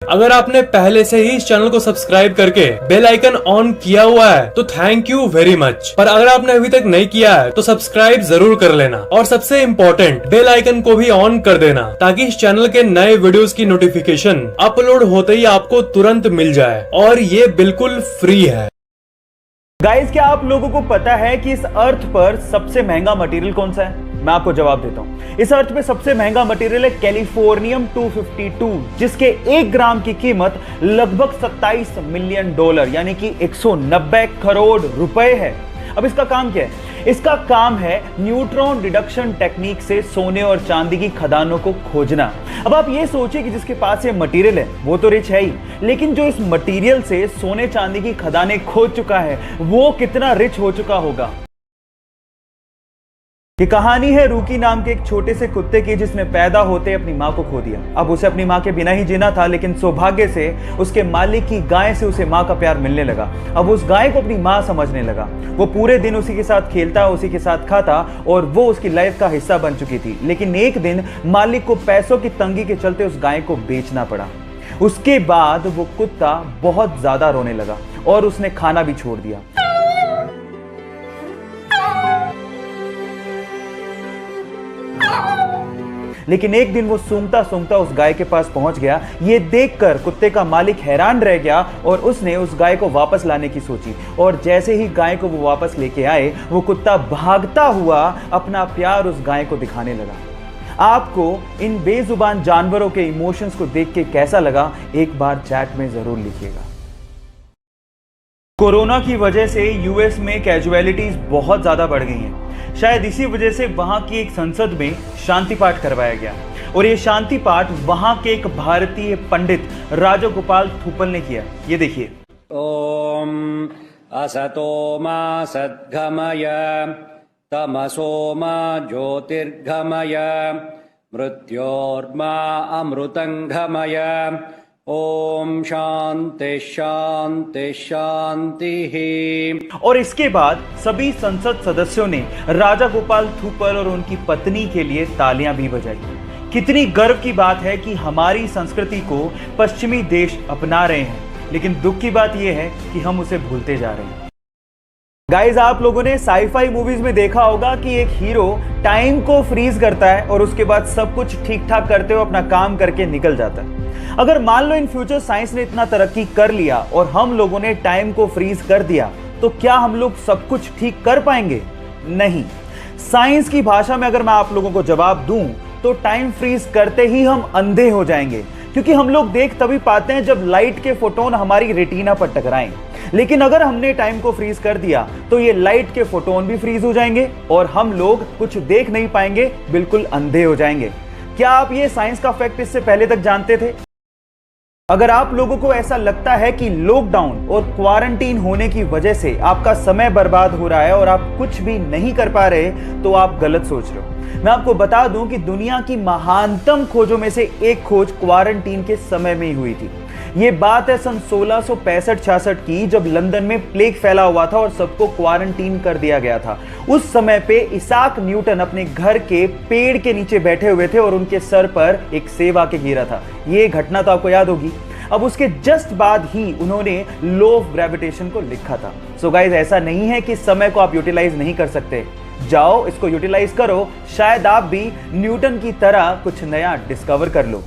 अगर आपने पहले से ही इस चैनल को सब्सक्राइब करके बेल आइकन ऑन किया हुआ है तो थैंक यू वेरी मच। पर अगर आपने अभी तक नहीं किया है तो सब्सक्राइब जरूर कर लेना और सबसे इम्पोर्टेंट बेल आइकन को भी ऑन कर देना ताकि इस चैनल के नए वीडियोस की नोटिफिकेशन अपलोड होते ही आपको तुरंत मिल जाए और ये बिल्कुल फ्री है। गाइस, क्या आप लोगों को पता है कि इस अर्थ पर सबसे महंगा मटेरियल कौन सा है? मैं आपको जवाब देता हूं। इस अर्थ पे सबसे महंगा मटेरियल है कैलिफोर्नियम 252, जिसके 1 ग्राम की कीमत लगभग $27 मिलियन यानी कि 190 करोड़ रुपए है। अब इसका काम क्या है? इसका काम है न्यूट्रॉन रिडक्शन टेक्निक से सोने और चांदी की खदानों को खोजना। अब आप ये सोचिए कि जिसके पास ये मटेरियल है वो तो रिच है ही, लेकिन जो इस मटेरियल से सोने चांदी की खदानें खोज चुका है वो कितना रिच हो चुका होगा। ये कहानी है रूकी नाम के एक छोटे से कुत्ते की, जिसने पैदा होते अपनी मां को खो दिया। अब उसे अपनी मां के बिना ही जीना था, लेकिन सौभाग्य से उसके मालिक की गाय से उसे मां का प्यार मिलने लगा। अब उस गाय को अपनी मां समझने लगा। वो पूरे दिन उसी के साथ खेलता, उसी के साथ खाता और वो उसकी लाइफ का हिस्सा बन चुकी थी। लेकिन एक दिन मालिक को पैसों की तंगी के चलते उस गाय को बेचना पड़ा। उसके बाद वो कुत्ता बहुत ज्यादा रोने लगा और उसने खाना भी छोड़ दिया। लेकिन एक दिन वो सूंघता सूंघता उस गाय के पास पहुंच गया। ये देखकर कुत्ते का मालिक हैरान रह गया और उसने उस गाय को वापस लाने की सोची। और जैसे ही गाय को वो वापस लेके आए, वो कुत्ता भागता हुआ अपना प्यार उस गाय को दिखाने लगा। आपको इन बेजुबान जानवरों के इमोशंस को देख के कैसा लगा, एक बार चैट में जरूर लिखिएगा। कोरोना की वजह से यूएस में कैजुअलिटीज बहुत ज्यादा बढ़ गई हैं। शायद इसी वजह से वहां की एक संसद में शांति पाठ करवाया गया और ये शांति पाठ वहां के एक भारतीय पंडित राजगोपाल थूपल ने किया। ये देखिए। ओम असतो मा सद्गमय तमसो मा ज्योतिर्गमय मृत्योर्मा अमृतंगमय ओम शांति शांति शांति। और इसके बाद सभी संसद सदस्यों ने राजा गोपाल थूपल और उनकी पत्नी के लिए तालियां भी बजाई। कितनी गर्व की बात है कि हमारी संस्कृति को पश्चिमी देश अपना रहे हैं, लेकिन दुख की बात यह है कि हम उसे भूलते जा रहे हैं। गाइज, आप लोगों ने साईफाई मूवीज में देखा होगा कि एक हीरो टाइम को फ्रीज करता है और उसके बाद सब कुछ ठीक ठाक करते हुए अपना काम करके निकल जाता है। अगर मान लो इन फ्यूचर साइंस ने इतना तरक्की कर लिया और हम लोगों ने टाइम को फ्रीज कर दिया, तो क्या हम लोग सब कुछ ठीक कर पाएंगे? नहीं। साइंस की भाषा में अगर मैं आप लोगों को जवाब दूं तो टाइम फ्रीज करते ही हम अंधे हो जाएंगे, क्योंकि हम लोग देख तभी पाते हैं जब लाइट के फोटोन हमारी रेटिना पर टकराएं। लेकिन अगर हमने टाइम को फ्रीज कर दिया तो ये लाइट के फोटोन भी फ्रीज हो जाएंगे और हम लोग कुछ देख नहीं पाएंगे, बिल्कुल अंधे हो जाएंगे। क्या आप ये साइंस का फैक्ट इससे पहले तक जानते थे? अगर आप लोगों को ऐसा लगता है कि लॉकडाउन और क्वारंटीन होने की वजह से आपका समय बर्बाद हो रहा है और आप कुछ भी नहीं कर पा रहे, तो आप गलत सोच रहे हो। मैं आपको बता दूं कि दुनिया की महानतम खोजों में से एक खोज क्वारंटीन के समय में ही हुई थी। ये बात है सन 1665-66 की, जब लंदन में प्लेग फैला हुआ था और सबको क्वारंटीन कर दिया गया था। उस समय पे इसाक न्यूटन अपने घर के पेड़ के नीचे बैठे हुए थे और उनके सर पर एक सेब आके गिरा था। ये घटना तो आपको याद होगी। अब उसके जस्ट बाद ही उन्होंने लॉ ऑफ ग्रेविटेशन को लिखा था। सो गाइस, ऐसा नहीं है कि समय को आप यूटिलाइज नहीं कर सकते। जाओ, इसको यूटिलाइज करो, शायद आप भी न्यूटन की तरह कुछ नया डिस्कवर कर लो।